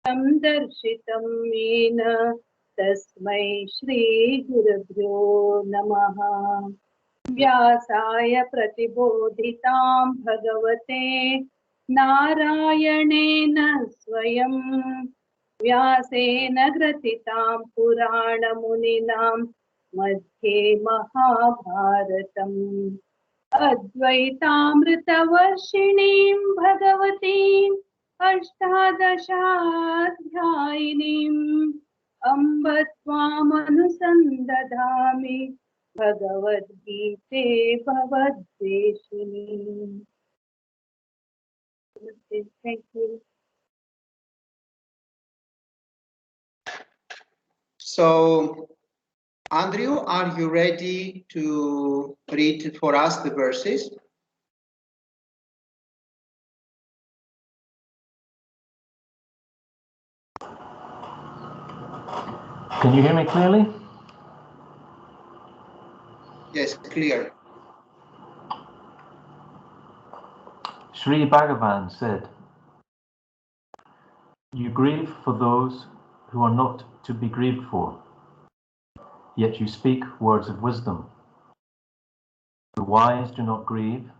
दर्शितं येन तस्मै श्रीगुरुभ्यो नमः। व्यासाय प्रतिबोधितां भगवते नारायणेन स्वयं व्यासेन ग्रथितां पुराणमुनिनां मध्ये महाभारतम् अद्वैतामृतवर्षिणीं भगवतीम् अष्टादशाध्यायिनीम् अम्ब त्वामनुसन्दधामि भगवद्गीते भवद्वेषिणीम्। Thank you. So, Andrew, are you ready to read for us the verses? Can you hear me clearly? Yes, clear. Sri Bhagavan said, "You grieve for those who are not to be grieved for, yet you speak words of wisdom. The wise do not grieve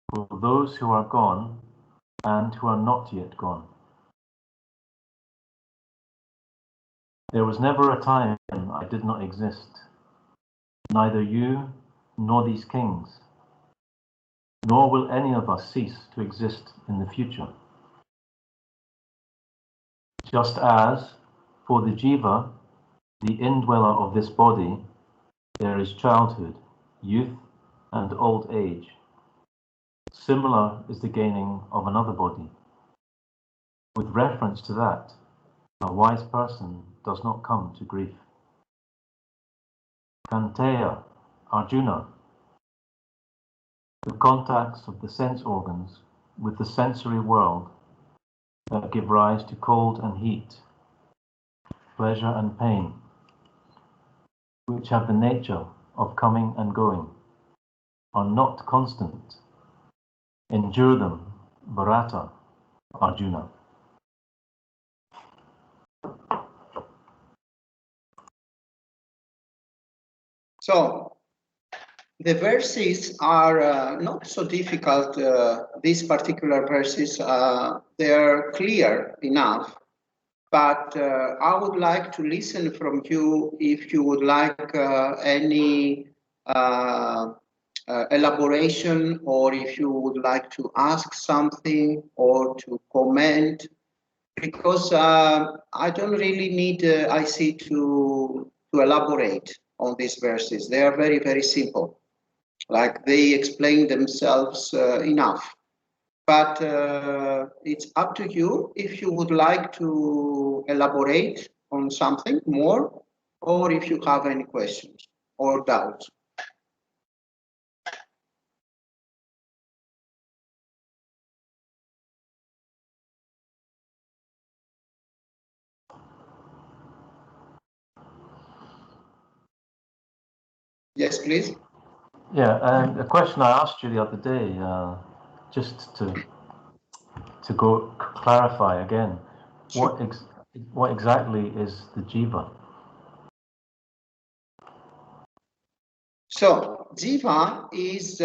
for those who are gone and who are not yet gone. There was never a time I did not exist, neither you nor these kings, nor will any of us cease to exist in the future. Just as for the jiva, the indweller of this body, there is childhood, youth, and old age. Similar is the gaining of another body. With reference to that, a wise person does not come to grief." Kanteya, Arjuna. The contacts of the sense organs with the sensory world that give rise to cold and heat, pleasure and pain, which have the nature of coming and going, are not constant. Endure them, Bharata, Arjuna. So, the verses are not so difficult. These particular verses, they are clear enough. But I would like to listen from you if you would like any elaboration, or if you would like to ask something or to comment, because I don't really need IC to elaborate on these verses. They are very, very simple, like they explain themselves enough. But it's up to you if you would like to elaborate on something more, or if you have any questions or doubts. Yes, please. Yeah, and a question I asked you the other day, just to go clarify again, Sure. what exactly is the jiva? So, jiva is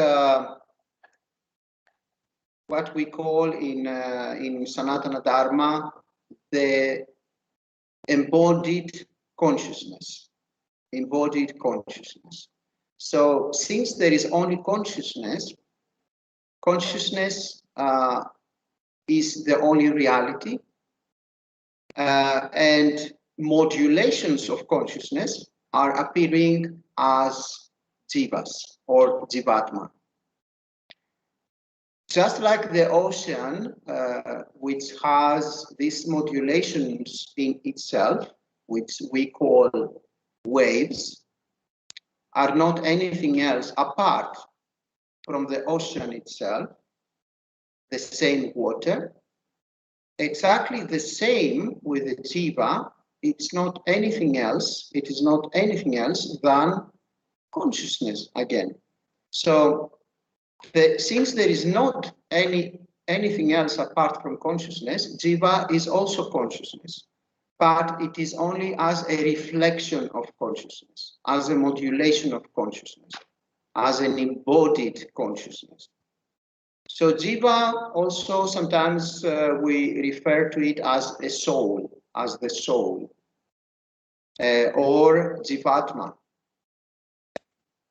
what we call in Sanatana Dharma the embodied consciousness. Embodied consciousness. So, since there is only consciousness, consciousness is the only reality, and modulations of consciousness are appearing as jivas or jivatma. Just like the ocean, which has these modulations in itself, which we call waves, are not anything else apart from the ocean itself, the same water. Exactly the same with the jiva. It's not anything else. It is not anything else than consciousness again. So, since there is not any anything else apart from consciousness, jiva is also consciousness, but it is only as a reflection of consciousness, as a modulation of consciousness, as an embodied consciousness. So jiva also sometimes we refer to it as a soul, as the soul, or jivatma.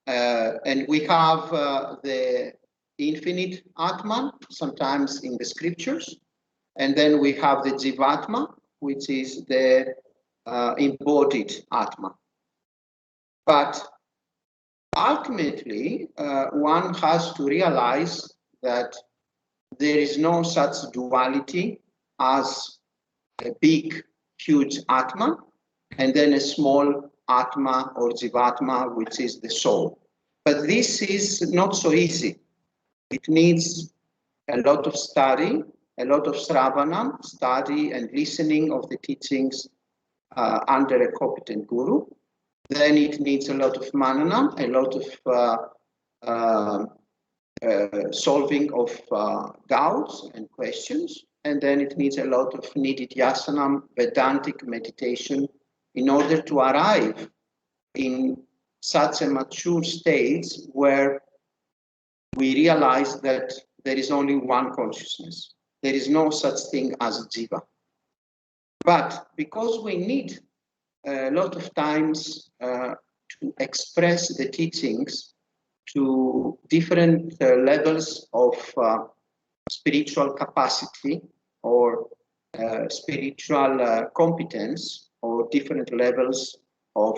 And we have the infinite Atman, sometimes in the scriptures, and then we have the jivatma, which is the embodied Atma. But ultimately, one has to realize that there is no such duality as a big, huge Atma, and then a small Atma or Jivatma, which is the soul. But this is not so easy. It needs a lot of study, a lot of sravanam, study and listening of the teachings under a competent guru. Then it needs a lot of mananam, a lot of solving of doubts and questions. And then it needs a lot of nididhyasanam, Vedantic meditation, in order to arrive in such a mature stage where we realize that there is only one consciousness. There is no such thing as jiva. But because we need a lot of times to express the teachings to different levels of spiritual capacity or spiritual competence, or different levels of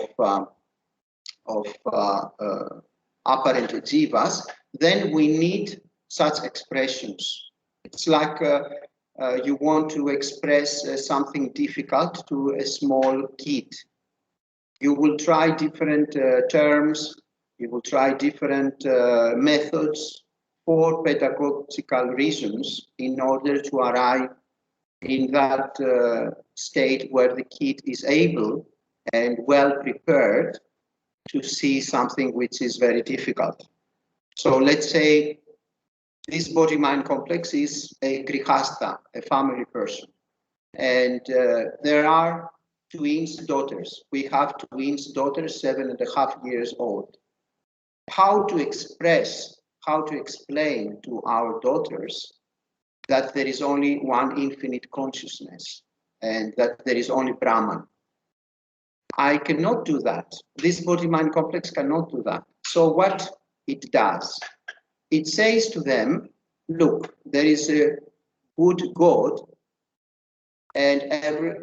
apparent jivas, then we need such expressions. It's like you want to express something difficult to a small kid. You will try different terms, you will try different methods for pedagogical reasons in order to arrive in that state where the kid is able and well prepared to see something which is very difficult. So let's say this body-mind complex is a grihastha, a family person. And there are twins daughters. We have twins daughters, 7.5 years old. How to express, how to explain to our daughters that there is only one infinite consciousness and that there is only Brahman? I cannot do that. This body-mind complex cannot do that. So what it does, it says to them, look, there is a good God, and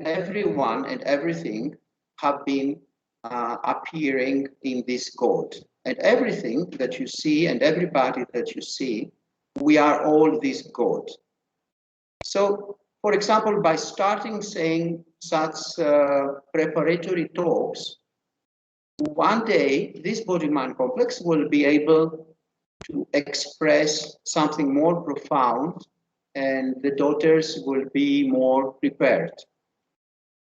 everyone and everything have been appearing in this God. And everything that you see and everybody that you see, we are all this God. So, for example, by starting saying such preparatory talks, one day this body-mind complex will be able to express something more profound, and the daughters will be more prepared.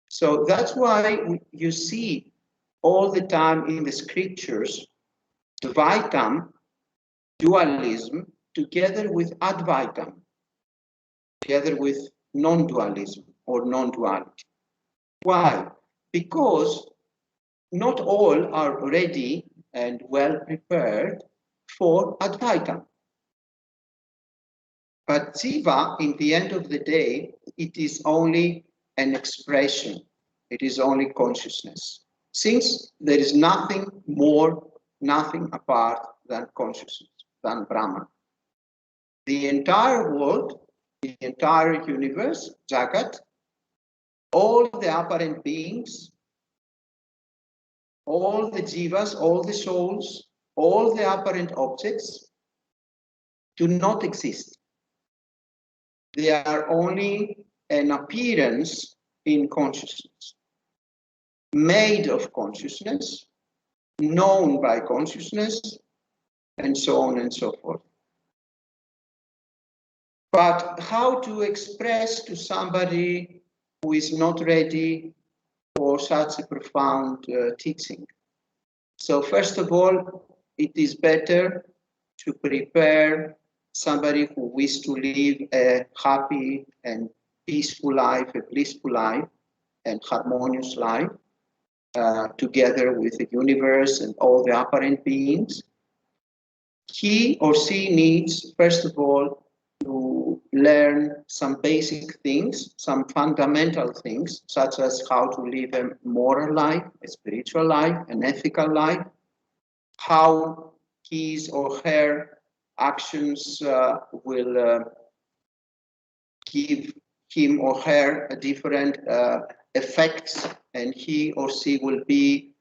So that's why you see all the time in the scriptures Dvaitam, dualism, together with Advaitam, together with non-dualism or non-duality. Why? Because not all are ready and well prepared for Advaita. But Jiva, in the end of the day, it is only an expression. It is only consciousness. Since there is nothing more, nothing apart than consciousness, than Brahman. The entire world, the entire universe, Jagat, all the apparent beings, all the jivas, all the souls, all the apparent objects do not exist. They are only an appearance in consciousness, made of consciousness, known by consciousness, and so on and so forth. But how to express to somebody who is not ready for such a profound teaching? So first of all, it is better to prepare somebody who wishes to live a happy and peaceful life, a blissful life, and harmonious life, together with the universe and all the apparent beings, he or she needs, first of all, to learn some basic things, some fundamental things, such as how to live a moral life, a spiritual life, an ethical life, how his or her actions will give him or her a different effects, and he or she will be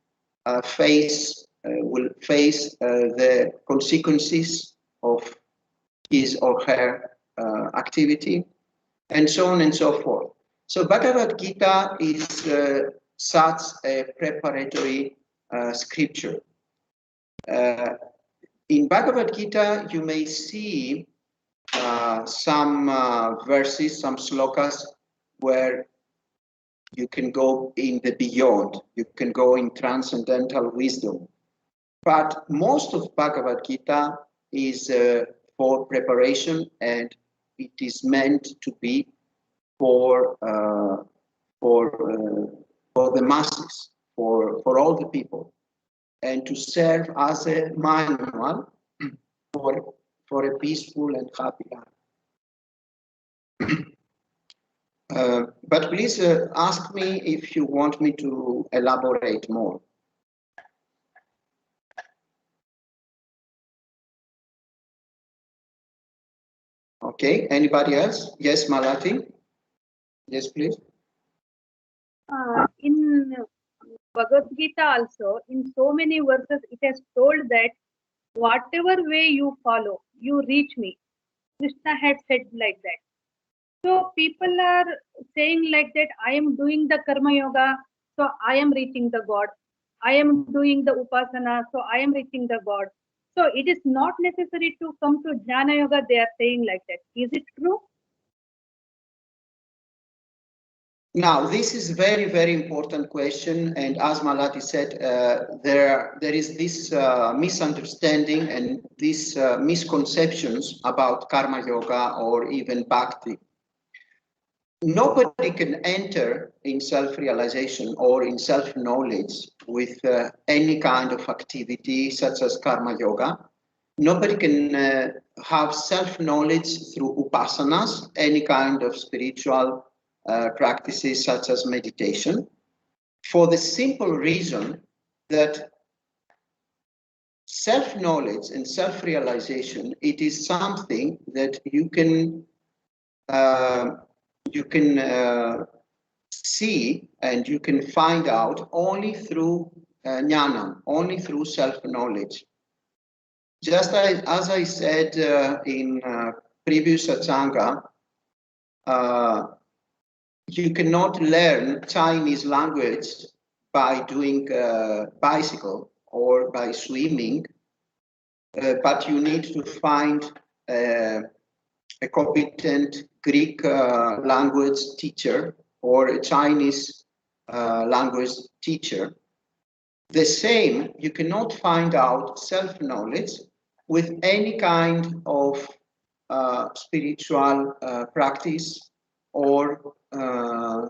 face the consequences of his or her activity, and so on and so forth. So Bhagavad Gita is such a preparatory scripture. In Bhagavad Gita, you may see some verses, some slokas, where you can go in the beyond, you can go in transcendental wisdom. But most of Bhagavad Gita is for preparation, and it is meant to be for the masses, for all the people, and to serve as a manual for a peaceful and happy life. But please ask me if you want me to elaborate more. Okay, anybody else? Yes, Malati? Yes, please. In Bhagavad Gita also, in so many verses, it has told that whatever way you follow, you reach me. Krishna had said like that. So people are saying like that, I am doing the karma yoga, so I am reaching the God. I am doing the upasana, so I am reaching the God. So it is not necessary to come to jnana yoga, they are saying like that. Is it true? Now, this is very, very important question, and as Malati said, there is this misunderstanding and these misconceptions about karma yoga or even bhakti. Nobody can enter in self-realization or in self-knowledge with any kind of activity such as karma yoga. Nobody can have self-knowledge through upasanas, any kind of spiritual practices such as meditation, for the simple reason that self-knowledge and self-realization, it is something that you can see and you can find out only through jnana, only through self-knowledge. Just as I said in previous Satsanga, you cannot learn Chinese language by doing bicycle or by swimming, but you need to find a competent Greek language teacher or a Chinese language teacher. The same, you cannot find out self-knowledge with any kind of spiritual practice or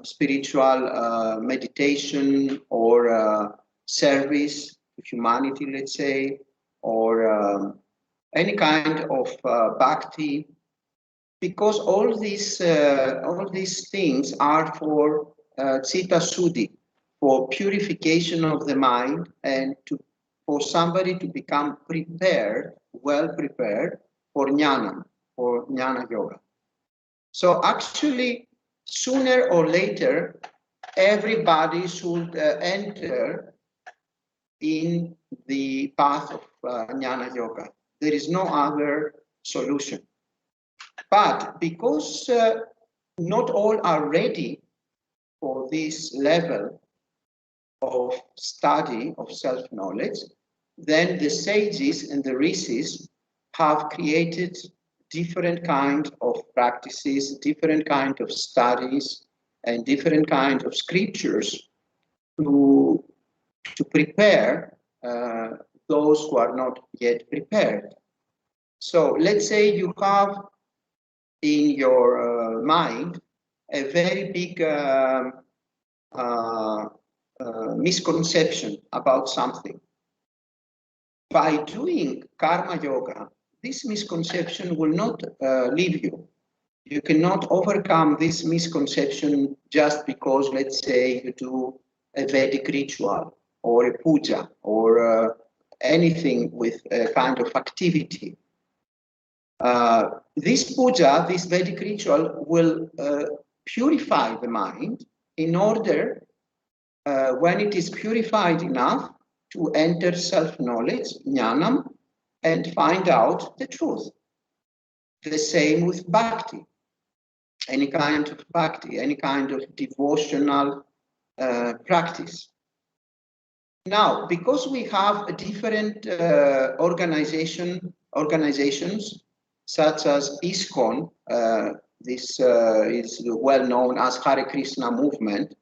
spiritual meditation or service to humanity, let's say, or any kind of bhakti, because all these things are for citta suddhi, for purification of the mind, and for somebody to become prepared, well prepared for jnana yoga. So actually, sooner or later, everybody should enter in the path of jnana yoga. There is no other solution. But because not all are ready for this level of study of self-knowledge, then the sages and the rishis have created different kind of practices, different kind of studies, and different kind of scriptures to prepare those who are not yet prepared. So let's say you have in your mind a very big misconception about something. By doing karma yoga, this misconception will not leave you. You cannot overcome this misconception just because, let's say, you do a Vedic ritual or a puja or anything with a kind of activity. This puja, this Vedic ritual will purify the mind in order, when it is purified enough, to enter self-knowledge, jnanam, and find out the truth. The same with bhakti. Any kind of bhakti, any kind of devotional practice. Now, because we have different organizations, such as ISKCON, this is well known as Hare Krishna movement,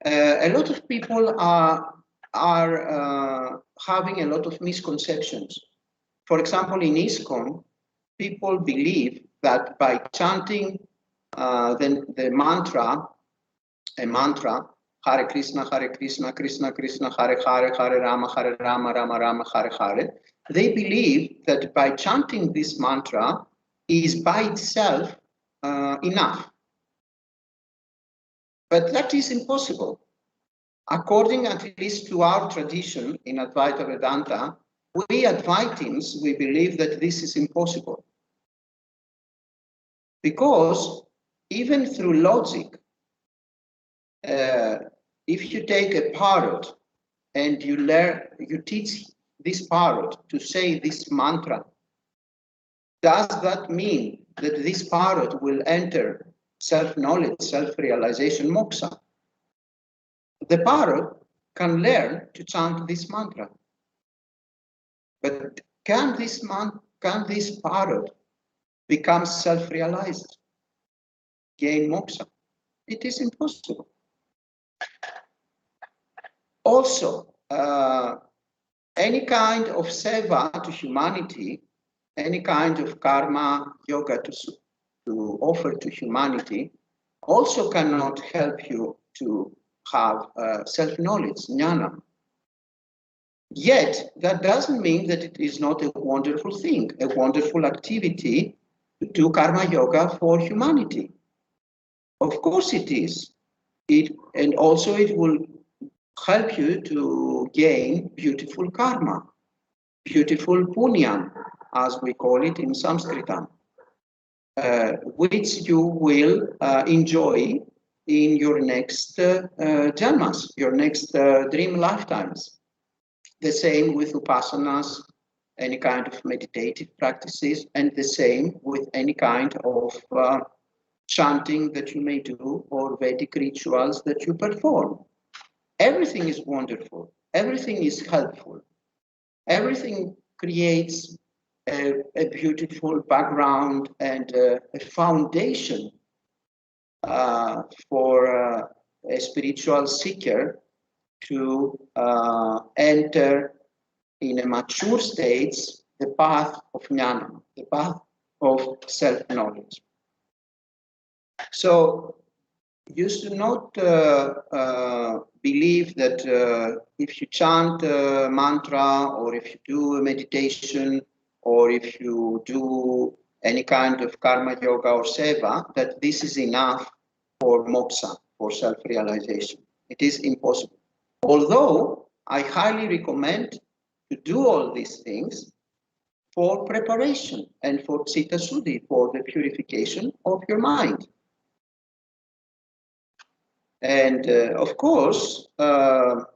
a lot of people are having a lot of misconceptions. For example, in ISKCON, people believe that by chanting the mantra, a mantra, Hare Krishna, Krishna Krishna, Hare Hare, Hare Rama, Rama Rama, Hare Hare, they believe that by chanting this mantra is by itself enough. But that is impossible. According at least to our tradition in Advaita Vedanta, we Advaitins, we believe that this is impossible. Because even through logic, if you take a parrot and you teach this parrot to say this mantra, does that mean that this parrot will enter self-knowledge, self-realization, moksha? The parrot can learn to chant this mantra. But can this parrot become self-realized, gain moksha? It is impossible. Also, any kind of seva to humanity, any kind of karma yoga to offer to humanity, also cannot help you to have self-knowledge, jnana. Yet, that doesn't mean that it is not a wonderful thing, a wonderful activity to do karma yoga for humanity. Of course it is. And also it will help you to gain beautiful karma, beautiful punyam, as we call it in Sanskrit, which you will enjoy in your next janmas, your next dream lifetimes. The same with upasanas, any kind of meditative practices, and the same with any kind of chanting that you may do or Vedic rituals that you perform. Everything is wonderful. Everything is helpful. Everything creates a beautiful background and a foundation for a spiritual seeker to enter in a mature state the path of jnana, the path of self-knowledge. So you should not believe that if you chant a mantra or if you do a meditation or if you do any kind of karma yoga or seva, that this is enough for moksha, for self-realization. It is impossible. Although I highly recommend to do all these things for preparation and for citta suddhi, for the purification of your mind. And of course, the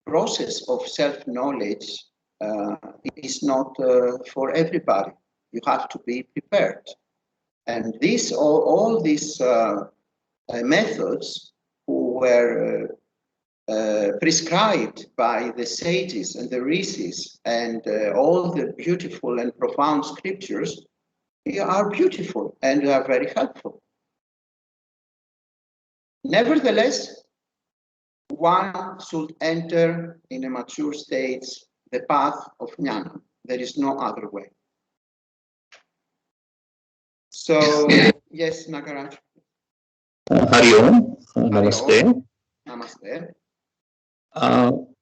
process of self-knowledge is not for everybody. You have to be prepared. And all these methods who were prescribed by the sages and the rishis and all the beautiful and profound scriptures are beautiful and are very helpful. Nevertheless, one should enter in a mature state the path of jnana. There is no other way. So, yes, Nagaraj. Hari Om. Hari Namaste. Om. Namaste.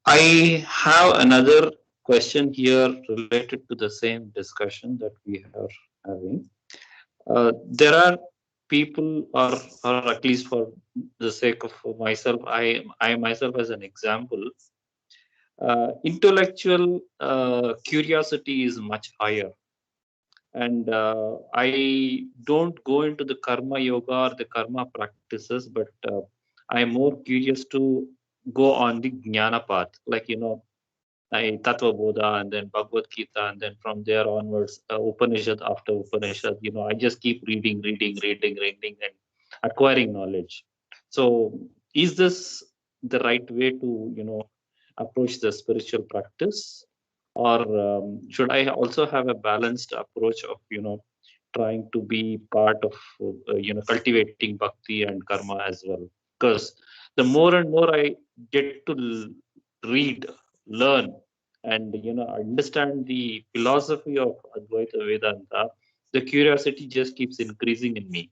I have another question here related to the same discussion that we are having. There are people, or at least for the sake of myself, I myself as an example, intellectual curiosity is much higher. And I don't go into the karma yoga or the karma practices, but I am more curious to go on the jnana path, like, Tattva Bodha and then Bhagavad Gita, and then from there onwards, Upanishad after Upanishad, I just keep reading, and acquiring knowledge. So, is this the right way to, approach the spiritual practice? Or should I also have a balanced approach of, trying to be part of, cultivating bhakti and karma as well? Because the more and more I get to read, learn, and understand the philosophy of Advaita Vedanta, the curiosity just keeps increasing in me.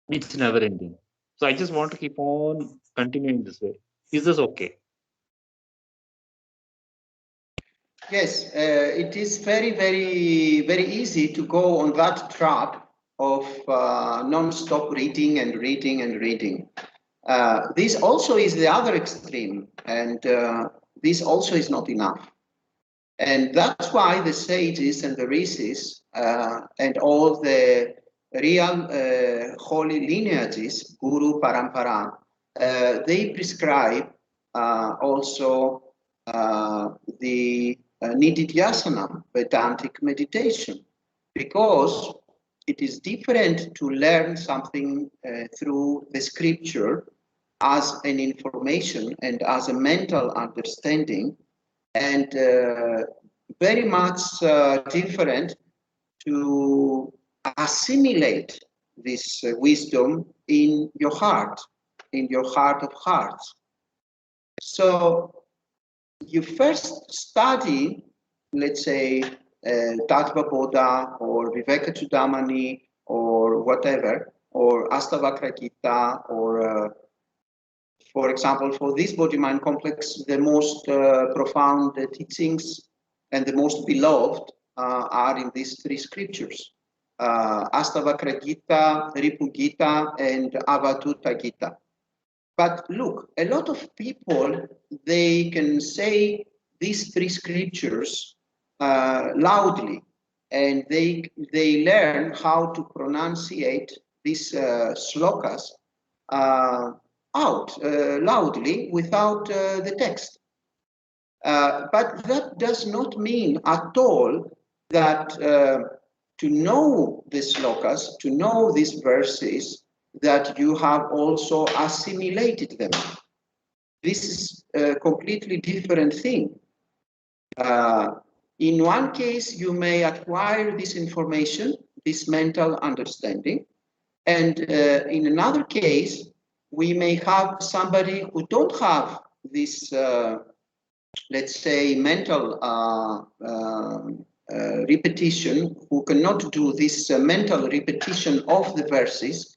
It's never ending. So I just want to keep on continuing this way. Is this okay? Yes, it is very, very, very easy to go on that track of non-stop reading and reading and reading. This also is the other extreme, and this also is not enough. And that's why the sages and the rishis and all the real holy lineages, Guru Parampara, they prescribe also the Nididhyasana, Vedantic meditation, because it is different to learn something through the scripture as an information and as a mental understanding, and very much different to assimilate this wisdom in your heart of hearts. So you first study, let's say, Tattva Bodha or Viveka Chudamani or whatever, or Astavakra Gita, or for example, for this body-mind complex, the most profound teachings and the most beloved are in these three scriptures, Astavakra Gita, Ripu Gita, and Avadhuta Gita. But look, a lot of people, they can say these three scriptures loudly, and they learn how to pronunciate these slokas out loudly without the text. But that does not mean at all that to know the slokas, to know these verses, that you have also assimilated them. This is a completely different thing. In one case, you may acquire this information, this mental understanding, and in another case, we may have somebody who don't have this, let's say, mental repetition, who cannot do this mental repetition of the verses,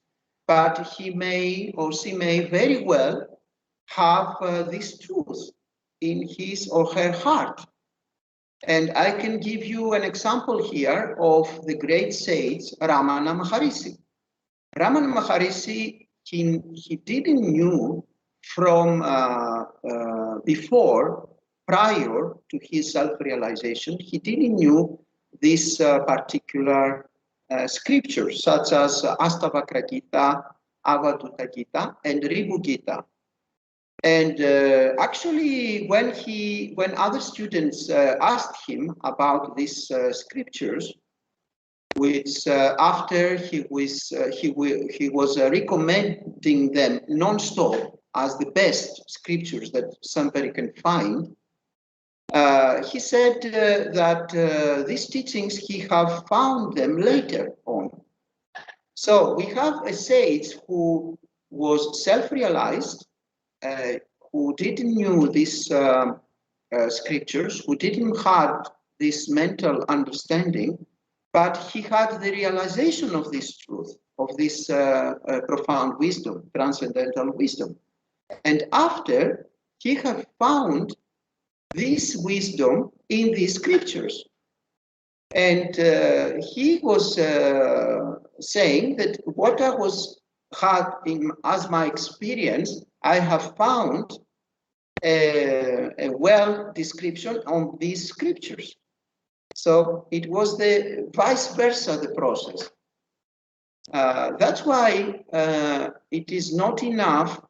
but he may or she may very well have this truth in his or her heart. And I can give you an example here of the great sage Ramana Maharishi. Ramana Maharishi, he didn't knew from before, prior to his self-realization, he didn't knew this particular scriptures, such as Astavakra Gita, Avadhuta Gita, and Ribu Gita. And actually, when other students asked him about these scriptures, which after he was recommending them non-stop as the best scriptures that somebody can find, he said that these teachings he have found them later on. So we have a sage who was self-realized, who didn't knew this scriptures, who didn't have this mental understanding, but he had the realization of this truth, of this profound wisdom, transcendental wisdom. And after, he had found this wisdom in these scriptures. And he was saying that what I had as my experience, I have found a well description on these scriptures. So it was the vice versa, the process. That's why it is not enough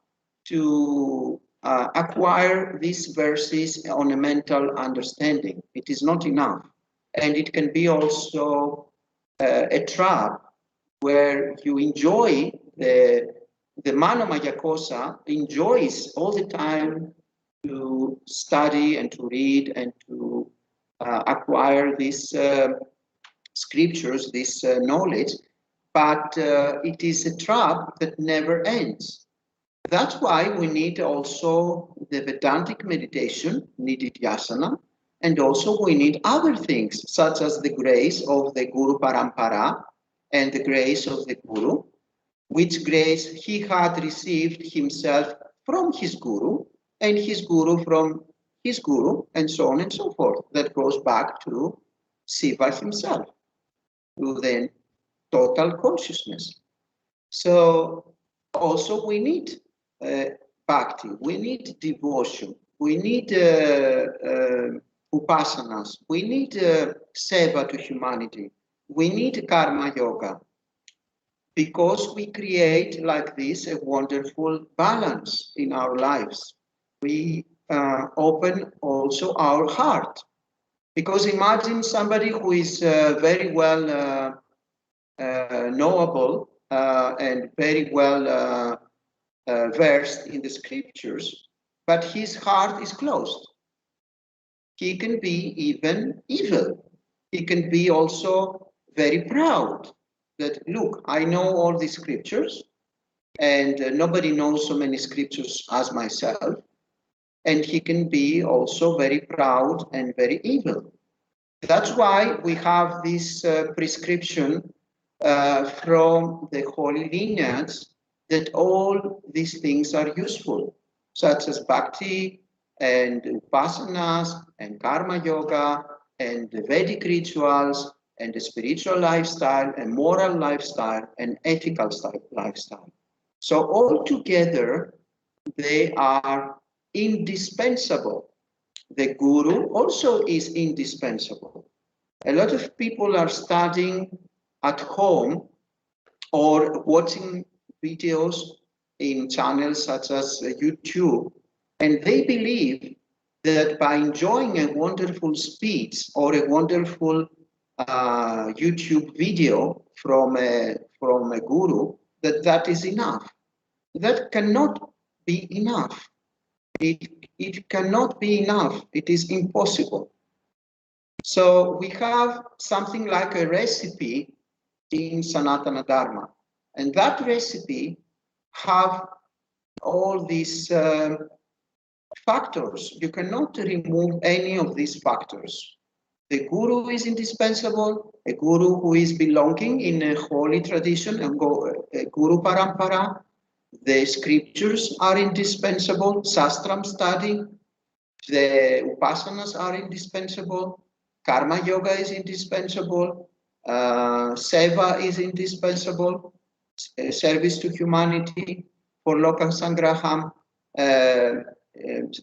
to acquire these verses on a mental understanding. It is not enough. And it can be also a trap where you enjoy the Manomaya Kosa enjoys all the time to study and to read and to acquire these scriptures, this knowledge, but it is a trap that never ends. That's why we need also the Vedantic meditation, Nididhyasana, and also we need other things, such as the grace of the Guru Parampara and the grace of the Guru, which grace he had received himself from his Guru, and his Guru from his Guru, and so on and so forth. That goes back to Shiva himself, to the total consciousness. So also we need bhakti, we need devotion, we need upasanas, we need seva to humanity, we need karma yoga, because we create like this a wonderful balance in our lives. We open also our heart, because imagine somebody who is very well knowable and very well versed in the scriptures, but his heart is closed. He can be even evil. He can be also very proud that, look, I know all these scriptures, and nobody knows so many scriptures as myself. And he can be also very proud and very evil. That's why we have this prescription from the holy lineage that all these things are useful, such as bhakti and upasanas and karma yoga and the Vedic rituals and the spiritual lifestyle and moral lifestyle and ethical lifestyle. So all together, they are indispensable. The Guru also is indispensable. A lot of people are studying at home or watching videos in channels such as YouTube, and they believe that by enjoying a wonderful speech or a wonderful YouTube video from a guru, that is enough. That cannot be enough. It cannot be enough. It is impossible. So we have something like a recipe in Sanatana Dharma, and that recipe have all these factors. You cannot remove any of these factors. The Guru is indispensable, a Guru who is belonging in a holy tradition, a Guru Parampara. The scriptures are indispensable, Sastram study, the Upasanas are indispensable, Karma Yoga is indispensable, Seva is indispensable, service to humanity, for Loka Sangraham,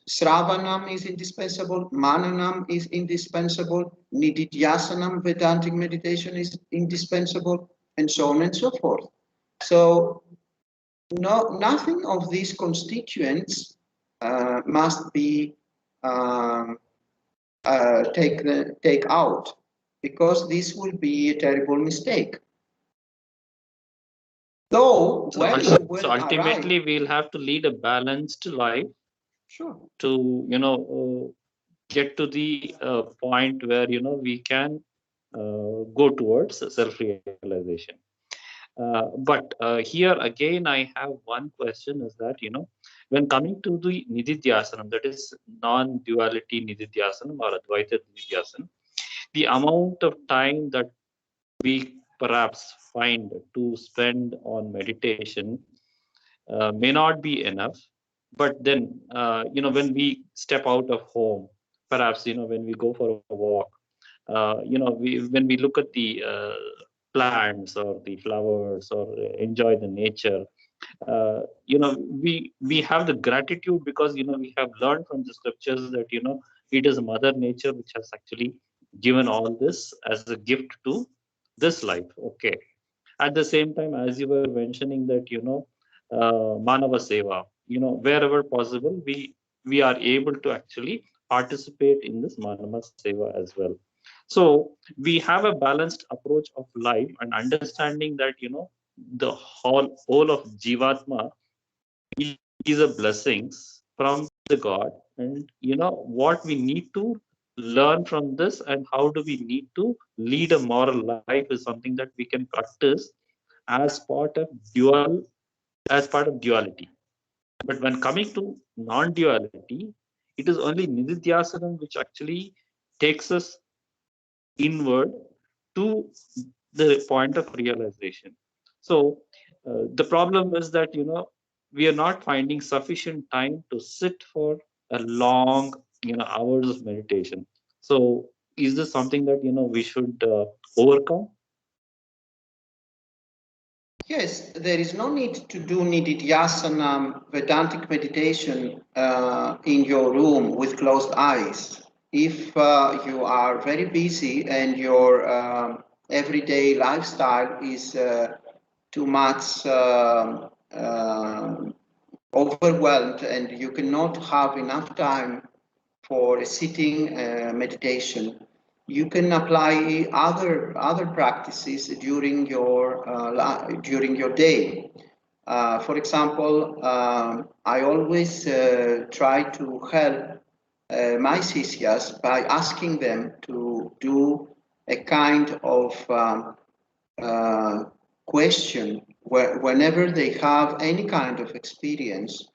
Sravanam is indispensable, Mananam is indispensable, Nididhyasanam, Vedantic meditation is indispensable, and so on and so forth. So nothing of these constituents must be take out, because this will be a terrible mistake. Though, so ultimately we'll have to lead a balanced life. Sure. To get to the point where we can go towards self-realization. But here again, I have one question: is that When coming to the Nididhyasanam, that is non-duality Nididhyasanam or Advaita Nididhyasanam, the amount of time that we perhaps find to spend on meditation may not be enough. But then, when we step out of home, perhaps, when we go for a walk, when we look at the plants or the flowers or enjoy the nature, we have the gratitude because, we have learned from the scriptures that, it is Mother Nature which has actually given all this as a gift to this life. Okay. At the same time, as you were mentioning that, Manava Seva, wherever possible, we are able to actually participate in this Manava Seva as well. So we have a balanced approach of life and understanding that, the whole of Jivatma is a blessings from the God, and what we need to learn from this and how do we need to lead a moral life is something that we can practice as part of duality. But when coming to non-duality, it is only Nididhyasanam which actually takes us inward to the point of realization. So the problem is that, we are not finding sufficient time to sit for a long, hours of meditation. So is this something that, we should overcome? Yes, there is no need to do Nididhyasana Vedantic meditation in your room with closed eyes. If you are very busy and your everyday lifestyle is too much overwhelmed and you cannot have enough time for a sitting meditation, you can apply other practices during your day. For example, I always try to help my Sisyas by asking them to do a kind of question whenever they have any kind of experience.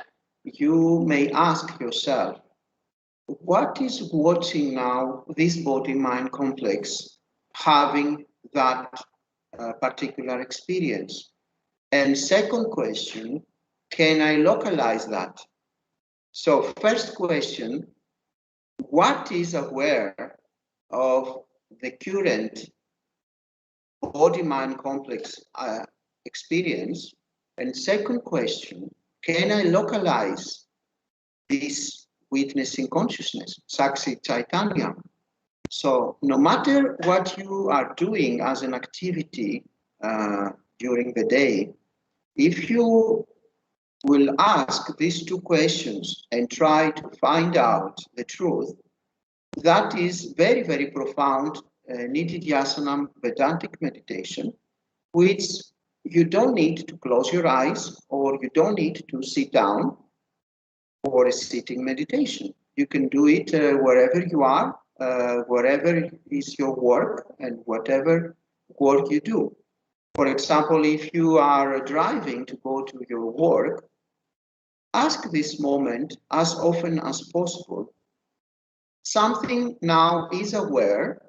You may ask yourself, what is watching now this body-mind complex having that particular experience? And second question, can I localize that? So first question, what is aware of the current body-mind complex experience? And second question, can I localize this witnessing consciousness, Satchitananda? So no matter what you are doing as an activity during the day, if you will ask these two questions and try to find out the truth, that is very, very profound Nididhyasanam Vedantic meditation, which you don't need to close your eyes or you don't need to sit down for a sitting meditation. You can do it wherever you are, wherever is your work and whatever work you do. For example, if you are driving to go to your work, ask this moment as often as possible. Something now is aware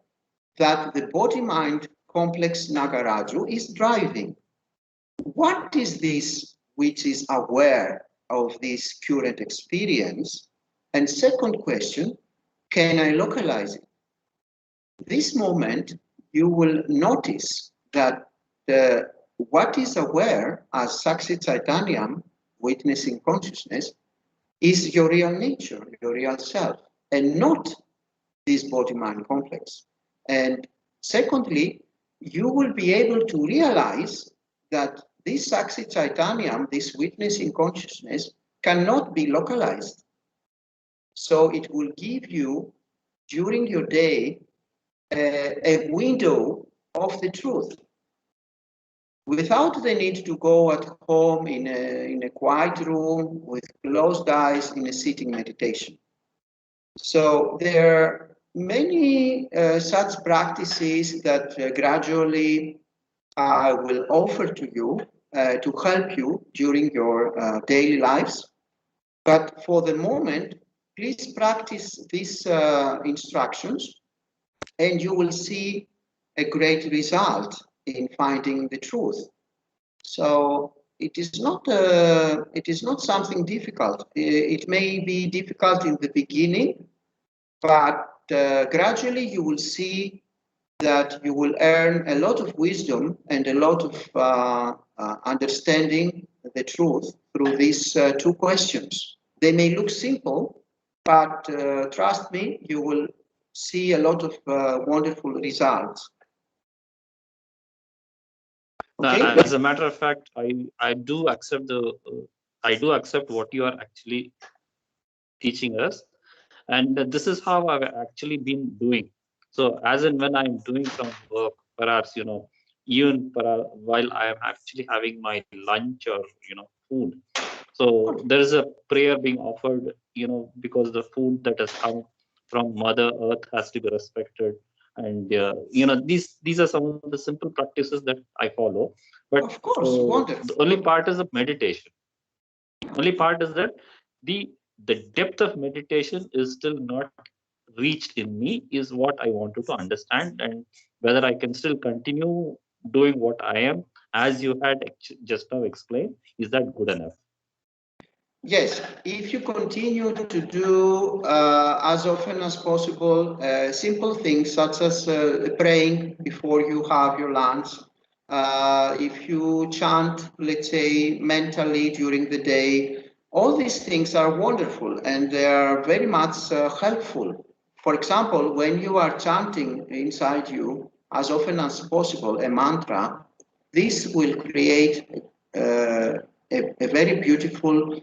that the body-mind complex Nagaraju is driving. What is this which is aware of this current experience? And second question, can I localize it? This moment, you will notice that what is aware as Satchitananda, witnessing consciousness, is your real nature, your real self, and not this body-mind complex. And secondly, you will be able to realize that this Satchitananda, this witnessing consciousness, cannot be localized. So it will give you, during your day, a window of the truth without the need to go at home in a quiet room with closed eyes in a sitting meditation. So there are many such practices that gradually I will offer to you to help you during your daily lives. But for the moment, please practice these instructions, and you will see a great result in finding the truth. So it is not something difficult. It may be difficult in the beginning, but gradually you will see that you will earn a lot of wisdom and a lot of understanding the truth through these two questions. They may look simple, but trust me, you will see a lot of wonderful results. Okay? As a matter of fact, I do accept what you are actually teaching us, and this is how I've actually been doing. So as and when I'm doing some work, perhaps even while I am actually having my lunch or food, so there is a prayer being offered, because the food that has come from Mother Earth has to be respected, and these are some of the simple practices that I follow. But of course, wonderful. The only part is of meditation. Only part is that the depth of meditation is still not reached in me, is what I wanted to understand, and whether I can still continue doing what I am, as you had just now explained, is that good enough? Yes, if you continue to do as often as possible simple things such as praying before you have your lunch, if you chant, let's say, mentally during the day, all these things are wonderful and they are very much helpful. For example, when you are chanting inside you as often as possible a mantra, this will create a very beautiful,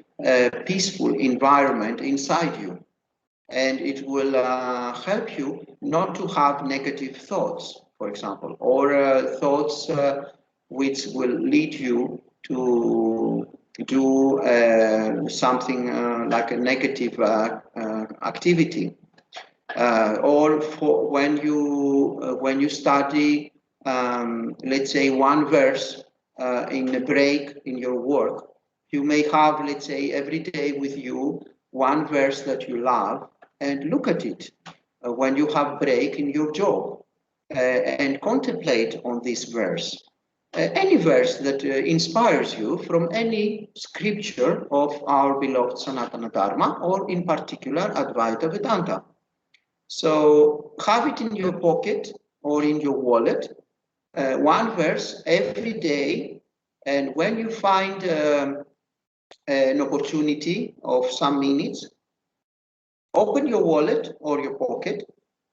peaceful environment inside you. And it will help you not to have negative thoughts, for example, or thoughts which will lead you to do something like a negative activity. Or for when you study, let's say, one verse in a break in your work, you may have, let's say, every day with you one verse that you love, and look at it when you have break in your job, and contemplate on this verse. Any verse that inspires you from any scripture of our beloved Sanatana Dharma, or in particular Advaita Vedanta. So have it in your pocket or in your wallet, one verse every day, and when you find an opportunity of some minutes, open your wallet or your pocket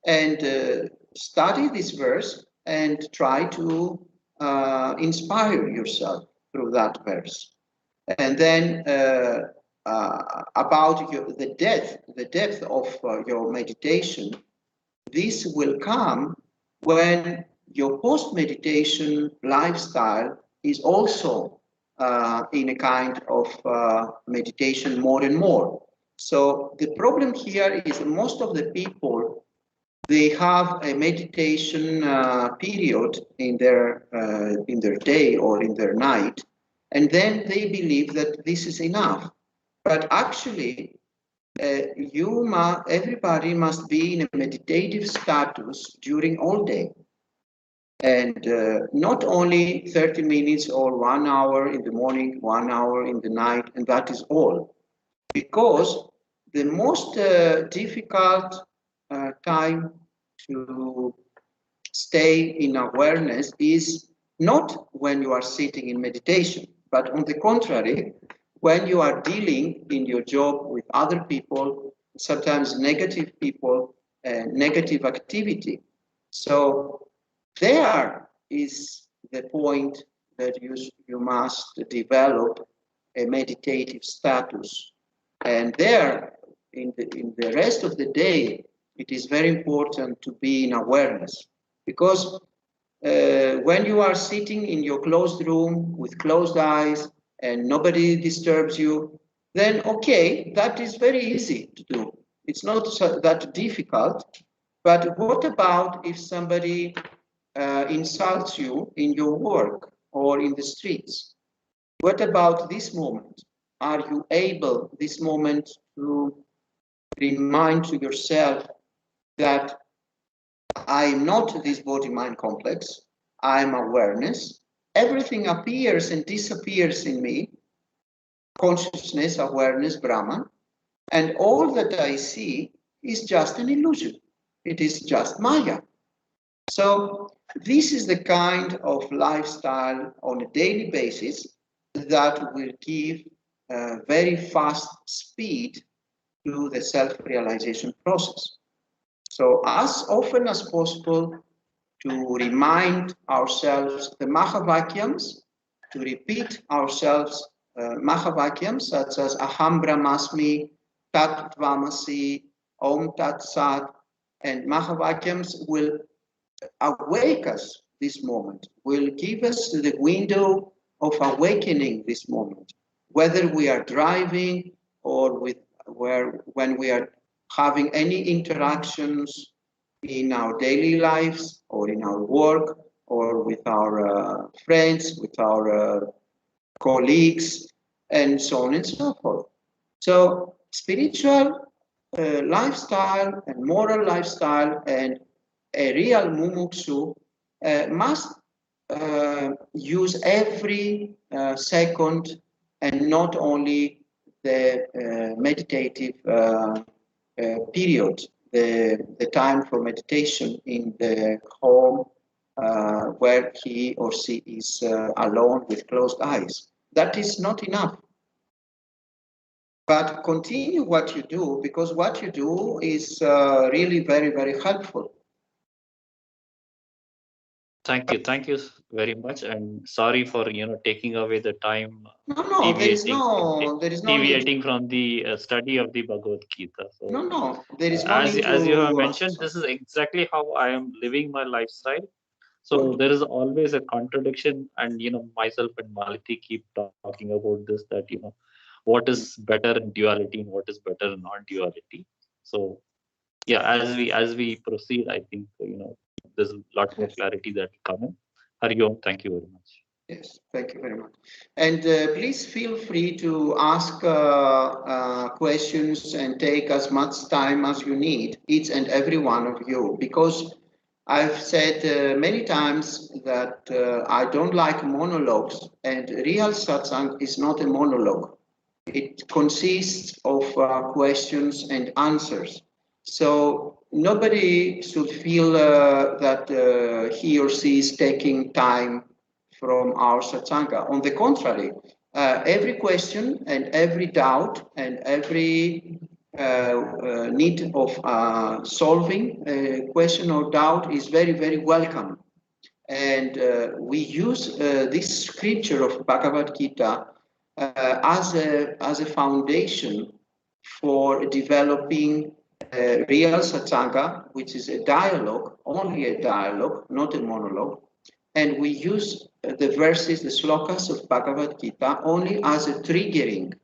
and study this verse and try to inspire yourself through that verse. And then about the depth of your meditation, this will come when your post-meditation lifestyle is also in a kind of meditation more and more. So the problem here is most of the people, they have a meditation period in their day or in their night, and then they believe that this is enough. But actually, everybody must be in a meditative status during all day, and not only 30 minutes or 1 hour in the morning, 1 hour in the night, and that is all. Because the most difficult time to stay in awareness is not when you are sitting in meditation, but on the contrary, when you are dealing in your job with other people, sometimes negative people, negative activity. So there is the point that you must develop a meditative status. And there, in the rest of the day, it is very important to be in awareness. Because when you are sitting in your closed room with closed eyes and nobody disturbs you, then okay, that is very easy to do. It's not that difficult. But what about if somebody insults you in your work or in the streets? What about this moment? are you able this moment to remind to yourself that I am not this body-mind complex, I am awareness, everything appears and disappears in me, consciousness, awareness, Brahman, and all that I see is just an illusion. It is just Maya. So this is the kind of lifestyle on a daily basis that will give a very fast speed to the self-realization process. So as often as possible to remind ourselves the Mahavakyams, to repeat ourselves Mahavakyams such as Aham Brahmasmi, Tat Tvamasi, Om Tat Sat, and Mahavakyams will awake us this moment, will give us the window of awakening this moment, whether we are driving or when we are having any interactions in our daily lives or in our work or with our friends, with our colleagues, and so on and so forth. So spiritual lifestyle and moral lifestyle and a real mumukshu must use every second and not only the meditative period, the time for meditation in the home where he or she is alone with closed eyes. That is not enough. But continue what you do, because what you do is really very, very helpful. Thank you very much, and sorry for taking away the time, No, there is no need. deviating from the study of the Bhagavad Gita. So No, there is no need as you have mentioned, this is exactly how I am living my lifestyle. So there is always a contradiction, and myself and Malati keep talking about this, that what is better in duality and what is better in non-duality. So yeah, as we proceed, I think there's a lot more clarity that will come in. Hari Om, thank you very much. Yes, thank you very much. And please feel free to ask questions and take as much time as you need, each and every one of you, because I've said many times that I don't like monologues, and real satsang is not a monologue. It consists of questions and answers. So nobody should feel that he or she is taking time from our satsanga. On the contrary, every question and every doubt and every need of solving a question or doubt is very, very welcome. And we use this scripture of Bhagavad Gita as a foundation for developing a real satsanga, which is a dialogue, only a dialogue, not a monologue. And we use the verses, the slokas of Bhagavad Gita only as a triggering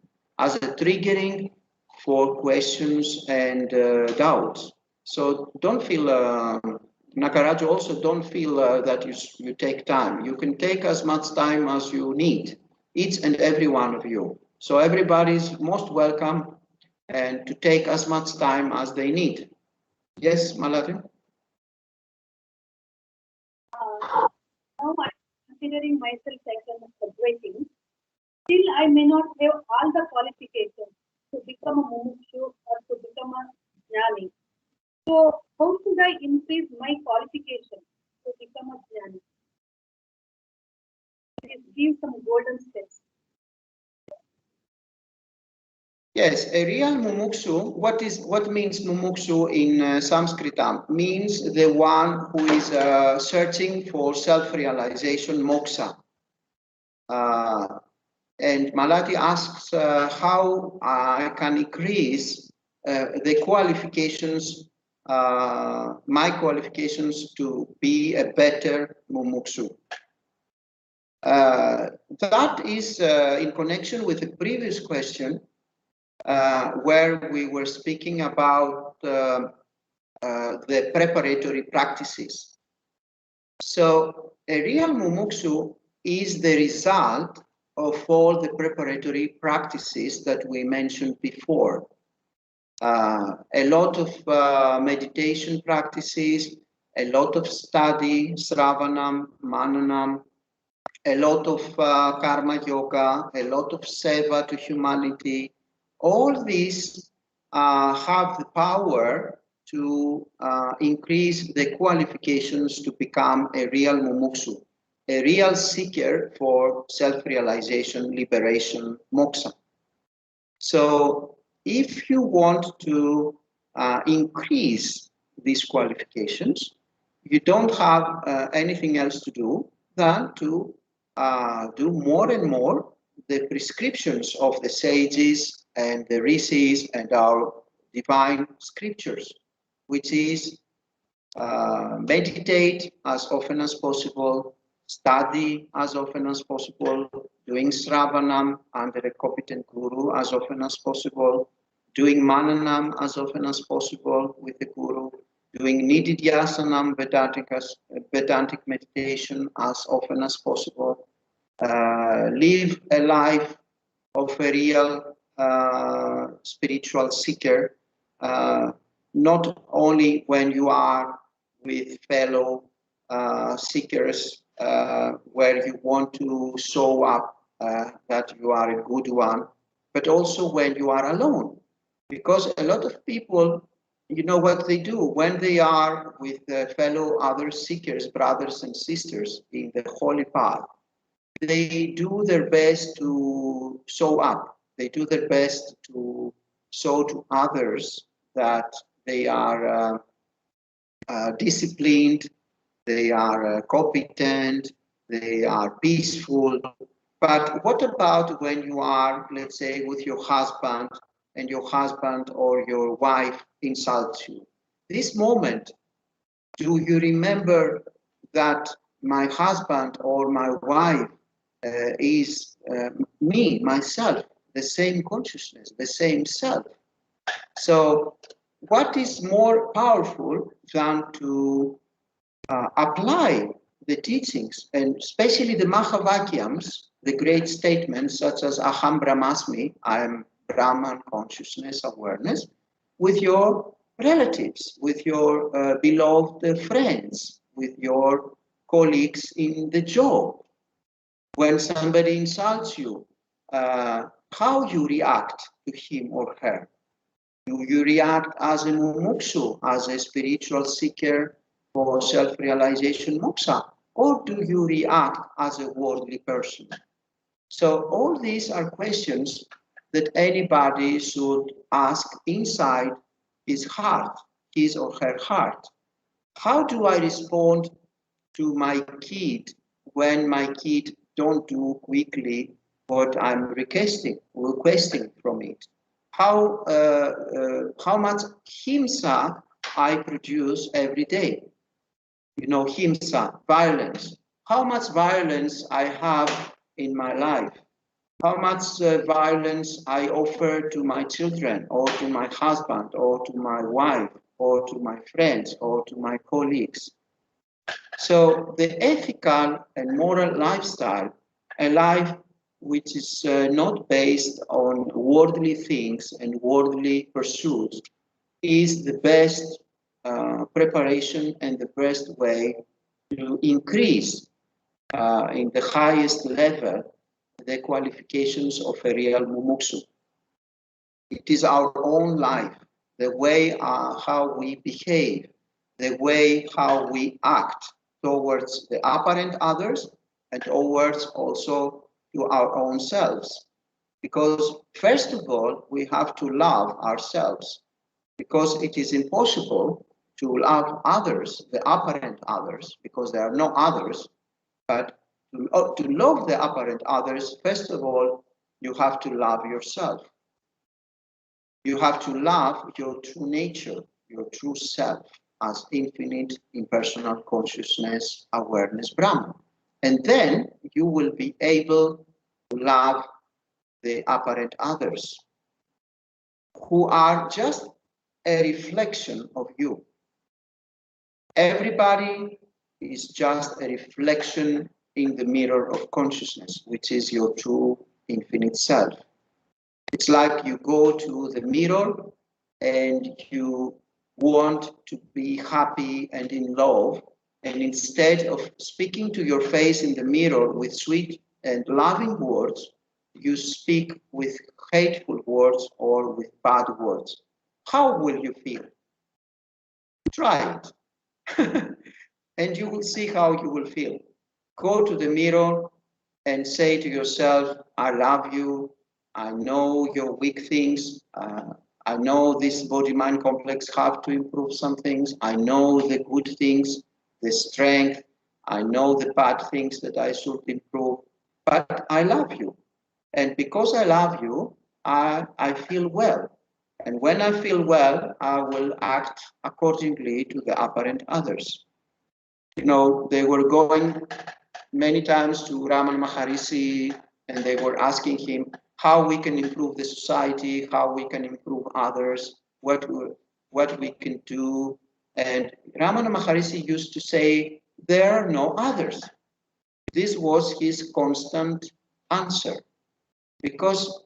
for questions and doubts. So don't feel, Nagaraj, also don't feel that you take time. You can take as much time as you need, each and every one of you. So everybody is most welcome and to take as much time as they need. Yes, Malati? Now I'm considering myself as a graduating. Still, I may not have all the qualifications to become a mumukshu or to become a jnani. So, how should I increase my qualification to become a jnani? Please give some golden steps. Yes, a real mumukshu, what means mumukshu in Sanskrit? Means the one who is searching for self-realization, moksha. And Malati asks how I can increase the qualifications, my qualifications to be a better mumukshu. That is in connection with the previous question, where we were speaking about the preparatory practices. So a real mumukshu is the result of all the preparatory practices that we mentioned before. A lot of meditation practices, a lot of study, sravanam, mananam, a lot of karma yoga, a lot of seva to humanity. All these have the power to increase the qualifications to become a real mumuksu, a real seeker for self-realization, liberation, moksha. So if you want to increase these qualifications, you don't have anything else to do than to do more and more the prescriptions of the sages and the rishis and our divine scriptures, which is meditate as often as possible, study as often as possible, doing sravanam under a competent guru as often as possible, doing mananam as often as possible with the guru, doing nididhyasanam, Vedantic meditation as often as possible, live a life of a real spiritual seeker, not only when you are with fellow seekers where you want to show up that you are a good one, but also when you are alone. Because a lot of people, you know what they do when they are with fellow other seekers, brothers and sisters in the holy path. They do their best to show up. They do their best to show to others that they are disciplined, they are competent, they are peaceful. But what about when you are, let's say, with your husband and your husband or your wife insults you? This moment, do you remember that my husband or my wife is me, myself, the same consciousness, the same self? So what is more powerful than to apply the teachings, and especially the Mahavakyams, the great statements such as Aham Brahmasmi, I am Brahman consciousness awareness, with your relatives, with your beloved friends, with your colleagues in the job. When somebody insults you, how you react to him or her? Do you react as a mumuksu, as a spiritual seeker for self-realization moksha, or do you react as a worldly person? So all these are questions that anybody should ask inside his heart, his or her heart. How do I respond to my kid when my kid don't do quickly what I'm requesting from it? How much himsa I produce every day? You know, himsa, violence. How much violence I have in my life? How much violence I offer to my children or to my husband or to my wife or to my friends or to my colleagues? So the ethical and moral lifestyle, a life which is not based on worldly things and worldly pursuits, is the best preparation and the best way to increase in the highest level the qualifications of a real mumuksu. It is our own life, the way how we behave, the way how we act towards the apparent others and towards also to our own selves. Because first of all, we have to love ourselves, because it is impossible to love others, the apparent others, because there are no others. But to love the apparent others, first of all, you have to love yourself. You have to love your true nature, your true self, as infinite, impersonal consciousness, awareness, Brahman. And then you will be able to love the apparent others, who are just a reflection of you. Everybody is just a reflection in the mirror of consciousness, which is your true infinite self. It's like you go to the mirror and you want to be happy and in love, and instead of speaking to your face in the mirror with sweet and loving words, you speak with hateful words or with bad words. How will you feel? Try it. And you will see how you will feel. Go to the mirror and say to yourself, I love you. I know your weak things. I know this body-mind complex have to improve some things. I know the good things, the strength. I know the bad things that I should improve. But I love you. And because I love you, I feel well. And when I feel well, I will act accordingly to the apparent others. You know, they were going many times to Ramana Maharishi and they were asking him how we can improve the society, how we can improve others, what we can do. And Ramana Maharishi used to say, there are no others. This was his constant answer because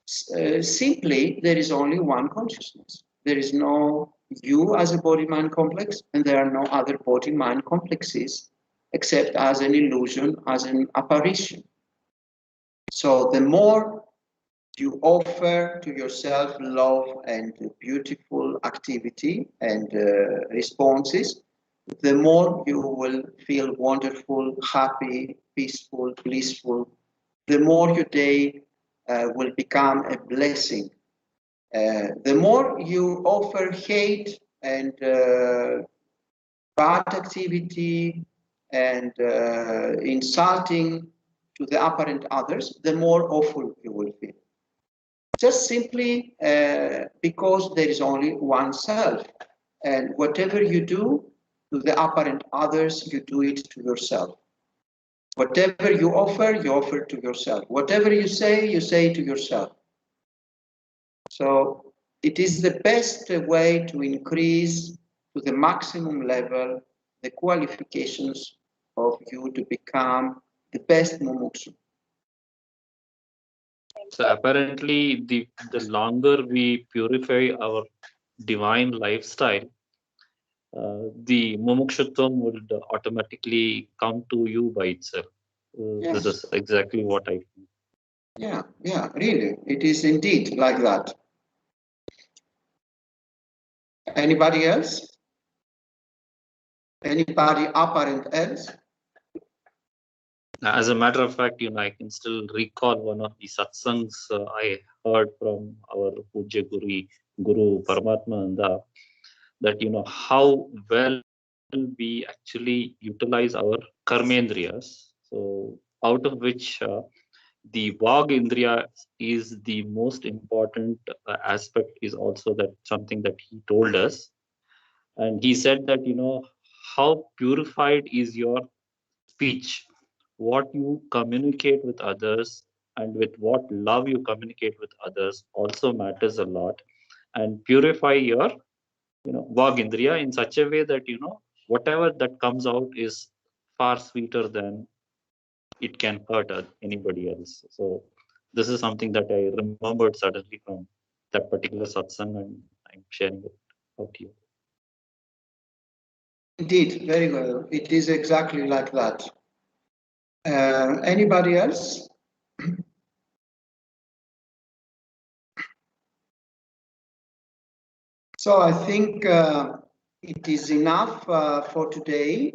simply there is only one consciousness. There is no you as a body-mind complex, and there are no other body-mind complexes except as an illusion, as an apparition. So the more you offer to yourself love and beautiful activity and responses, the more you will feel wonderful, happy, peaceful, blissful. The more your day will become a blessing. The more you offer hate and bad activity and insulting to the apparent others, the more awful you will feel. Just simply because there is only one self. And whatever you do to the apparent others, you do it to yourself. Whatever you offer to yourself. Whatever you say to yourself. So it is the best way to increase to the maximum level the qualifications of you to become the best mumukshu. So apparently, the longer we purify our divine lifestyle, the mumukshutvam would automatically come to you by itself. Yes. This is exactly what I feel. Yeah, really. It is indeed like that. Anybody else? Anybody apparent else? As a matter of fact, I can still recall one of the satsangs I heard from our Puja Guru Paramarthananda, that how well we actually utilize our karmendriyas. So out of which the Vag Indriya is the most important aspect, is also that something that he told us. And he said that, how purified is your speech, what you communicate with others, and with what love you communicate with others also matters a lot. And purify your, Vag Indriya in such a way that, whatever that comes out is far sweeter than it can hurt anybody else. So this is something that I remembered suddenly from that particular satsang, and I'm sharing it out here. Indeed, very well. It is exactly like that. Anybody else? So I think it is enough for today.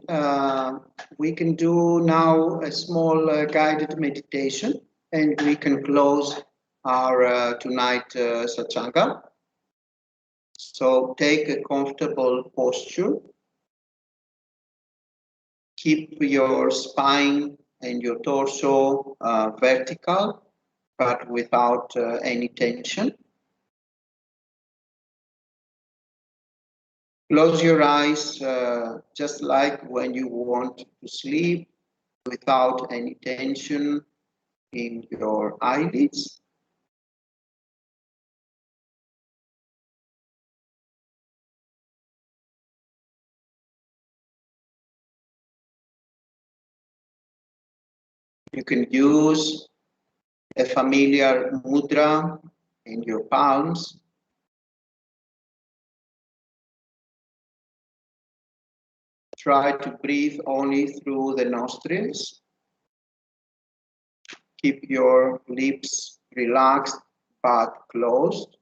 We can do now a small guided meditation, and we can close our tonight Satsanga. So take a comfortable posture. Keep your spine and your torso vertical, but without any tension. Close your eyes just like when you want to sleep, without any tension in your eyelids. You can use a familiar mudra in your palms. Try to breathe only through the nostrils. Keep your lips relaxed but closed,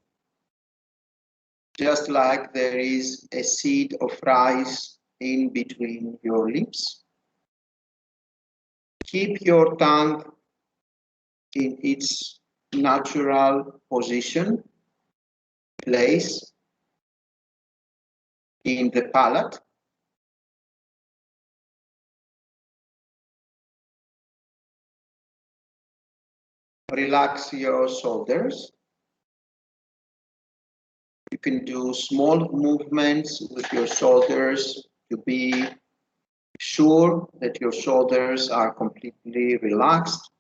just like there is a seed of rice in between your lips. Keep your tongue in its natural position, place in the palate. Relax your shoulders. You can do small movements with your shoulders to be sure that your shoulders are completely relaxed.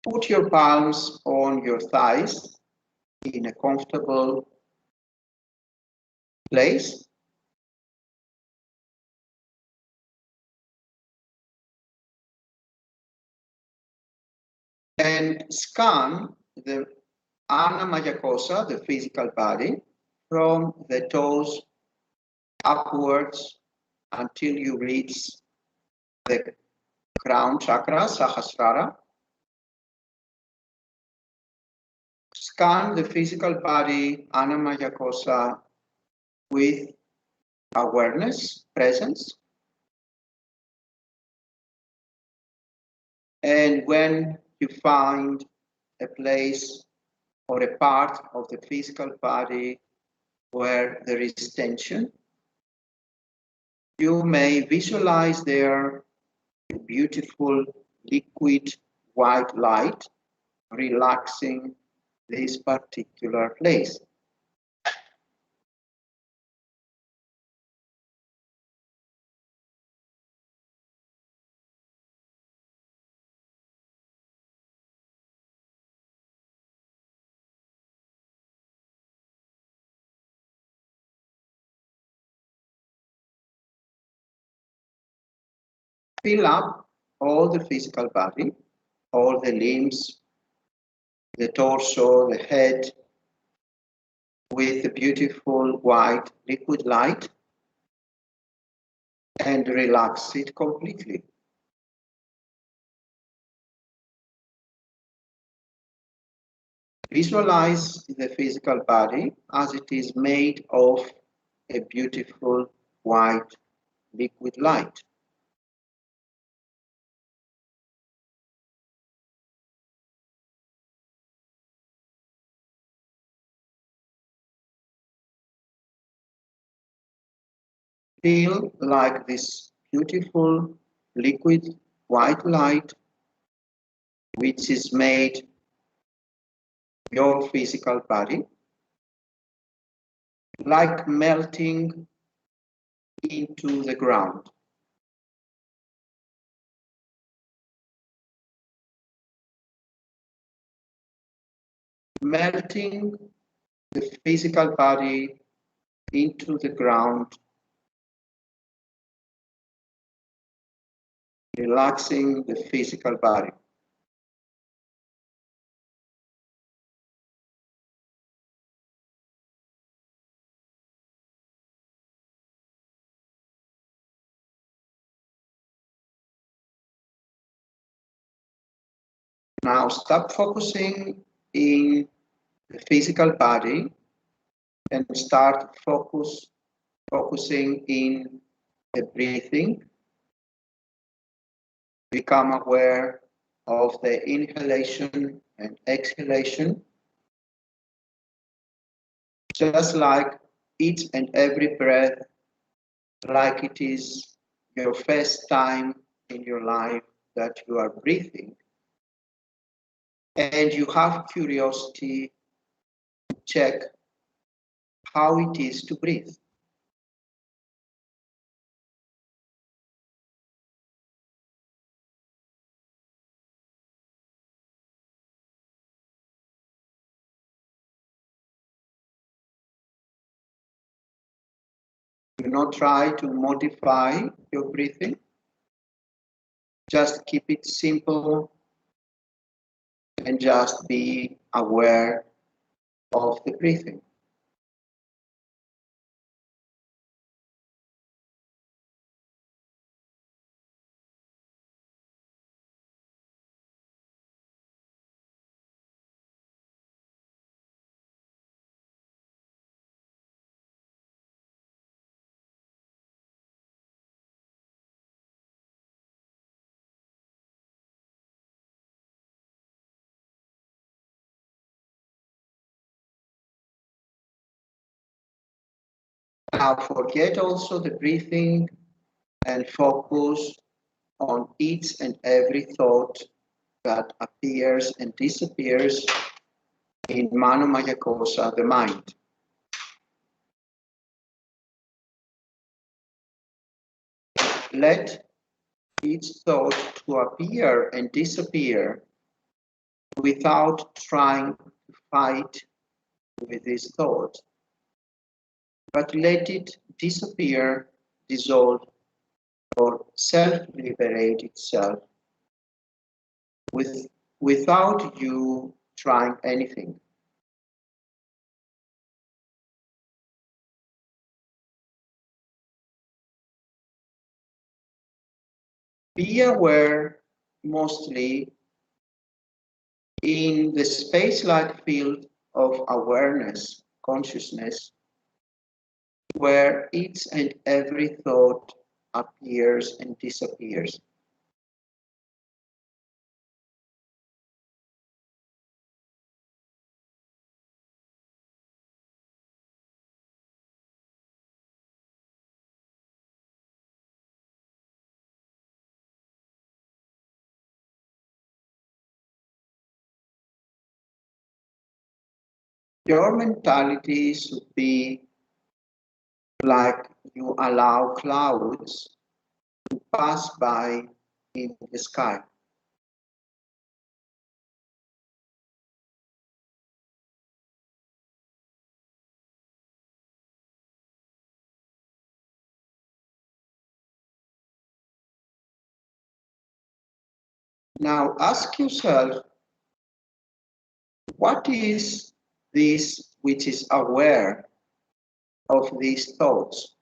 Put your palms on your thighs in a comfortable place. And scan the Annamaya Kosa, the physical body, from the toes upwards until you reach the crown chakra, Sahasrara. Scan the physical body, Annamaya Kosa, with awareness, presence. And when you find a place or a part of the physical body where there is tension, you may visualize there a beautiful liquid white light relaxing this particular place. Fill up all the physical body, all the limbs, the torso, the head, with a beautiful white liquid light and relax it completely. Visualize the physical body as it is made of a beautiful white liquid light. Feel like this beautiful liquid white light, which is made your physical body, like melting into the ground. Melting the physical body into the ground, relaxing the physical body. Now stop focusing in the physical body and start focusing in the breathing. Become aware of the inhalation and exhalation, just like each and every breath, like it is your first time in your life that you are breathing. And you have curiosity to check how it is to breathe. Do not try to modify your breathing. Just keep it simple and just be aware of the breathing. Now forget also the breathing and focus on each and every thought that appears and disappears in Manomaya Kosa, the mind. Let each thought to appear and disappear without trying to fight with this thought, but let it disappear, dissolve, or self-liberate itself without you trying anything. Be aware mostly in the space-like field of awareness, consciousness, where each and every thought appears and disappears. Your mentality should be like you allow clouds to pass by in the sky. Now ask yourself, what is this which is aware of these thoughts?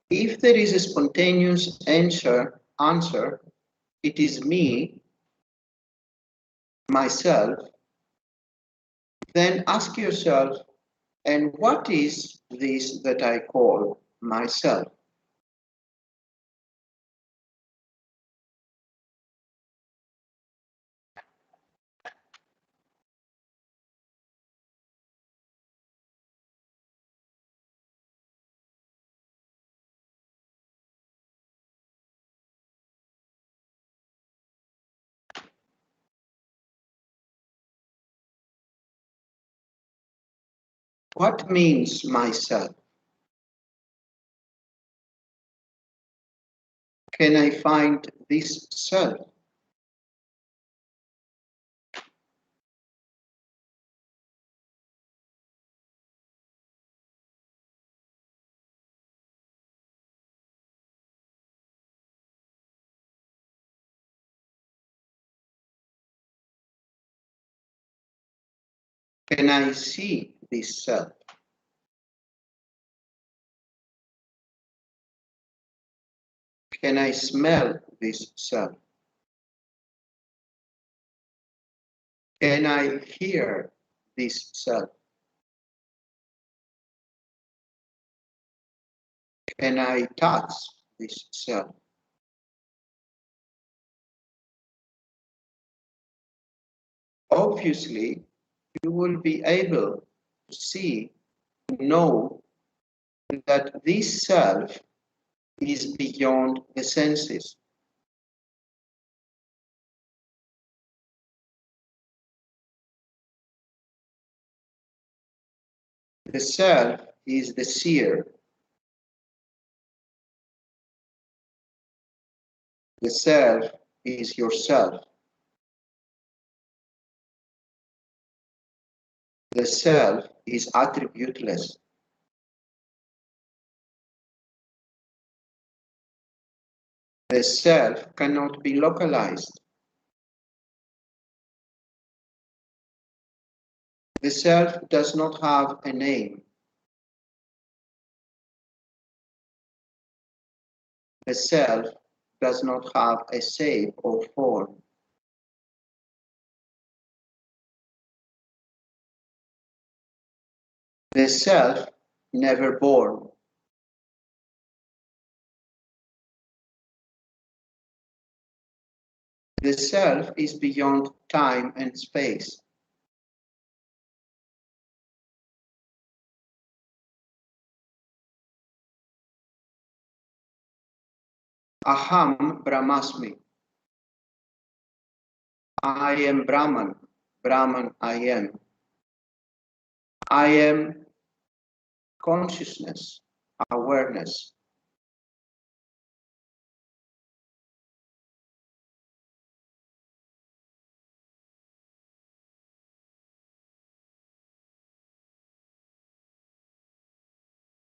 If there is a spontaneous answer, it is me, myself, then ask yourself, and what is this that I call myself? What means myself? Can I find this self? Can I see this self? Can I smell this self? Can I hear this self? Can I touch this self? Obviously, you will be able to see, to know that this self is beyond the senses. The self is the seer. The self is yourself. The self is attributeless. The self cannot be localized. The self does not have a name. The self does not have a shape or form. The self never born. The self is beyond time and space. Aham Brahmasmi. I am Brahman. Brahman I am. I am consciousness, awareness.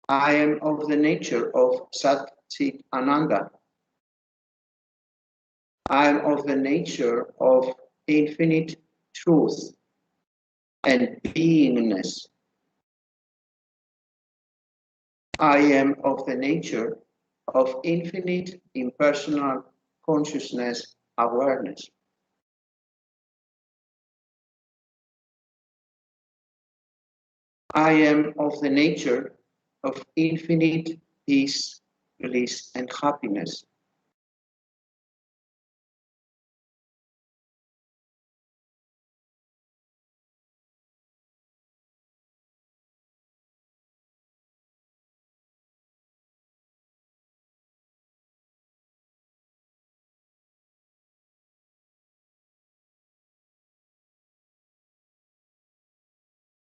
I am of the nature of Satchitananda. I am of the nature of infinite truth and beingness. I am of the nature of infinite impersonal consciousness awareness. I am of the nature of infinite peace, bliss, and happiness.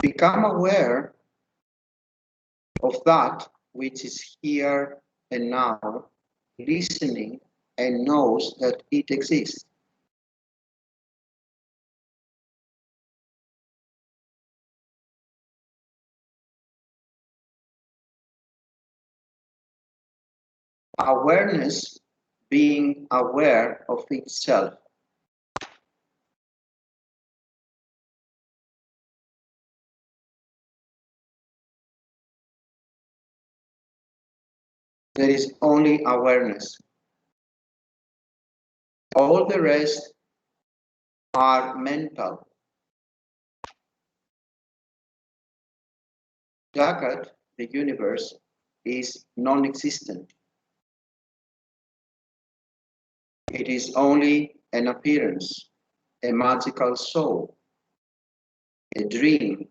Become aware of that which is here and now, listening and knows that it exists. Awareness being aware of itself. There is only awareness. All the rest are mental. Jagat, the universe, is non-existent. It is only an appearance, a magical show, a dream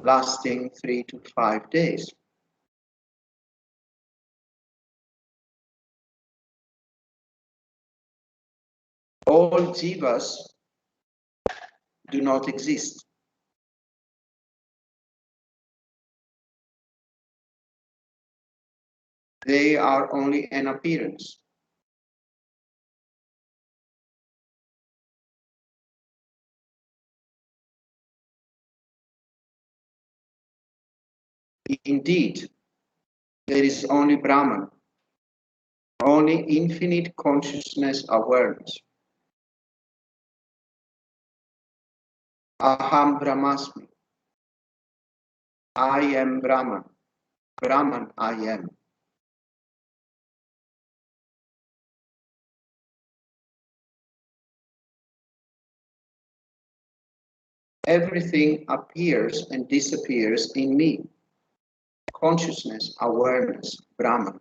lasting 3 to 5 days. All jivas do not exist. They are only an appearance. Indeed, there is only Brahman, only infinite consciousness awareness. Aham Brahmasmi. I am Brahman. Brahman I am. Everything appears and disappears in me. Consciousness, awareness, Brahman.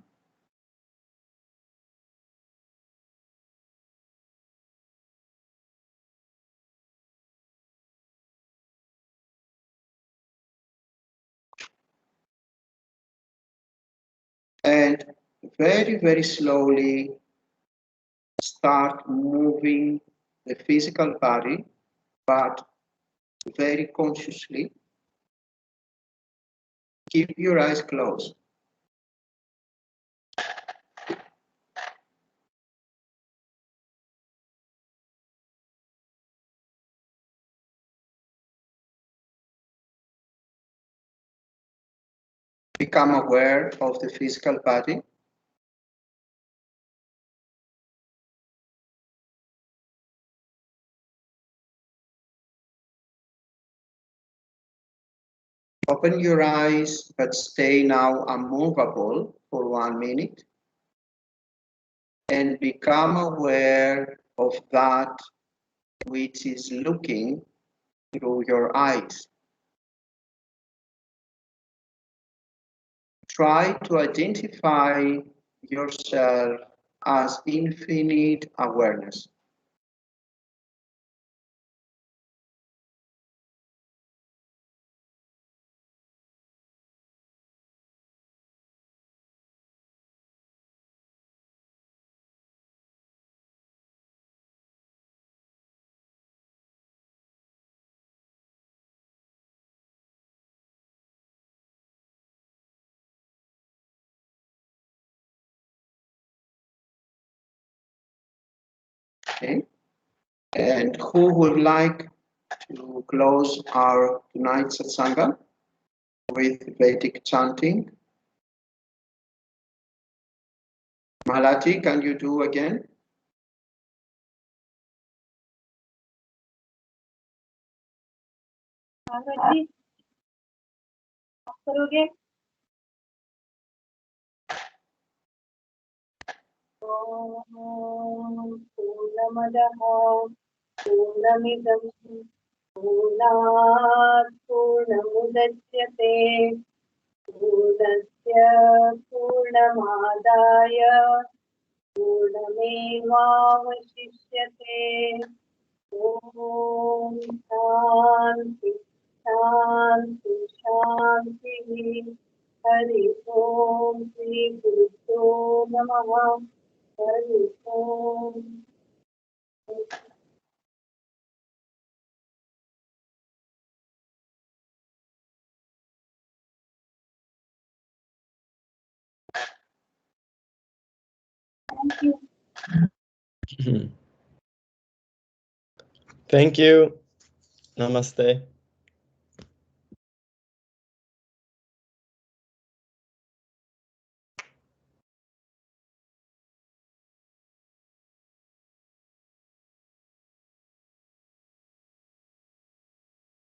And very, very slowly start moving the physical body, but very consciously. Keep your eyes closed. become aware of the physical body. Open your eyes, but stay now unmovable for 1 minute and become aware of that which is looking through your eyes. Try to identify yourself as infinite awareness. Okay? And who would like to close our tonight's Satsanga with Vedic chanting? Bharati, can you do again? Bhagavad, आप करोगे? ॐ पूर्णमदः पूर्णमिदं पूर्णात् पूर्णमुदच्यते पूर्णस्य पूर्णमादाय पूर्णमेवावशिष्यते ॐ शान्ति शान्ति शान्तिः हरि ओम श्री गुरुभ्यो नमः Hari Om thank you Thank you. Namaste.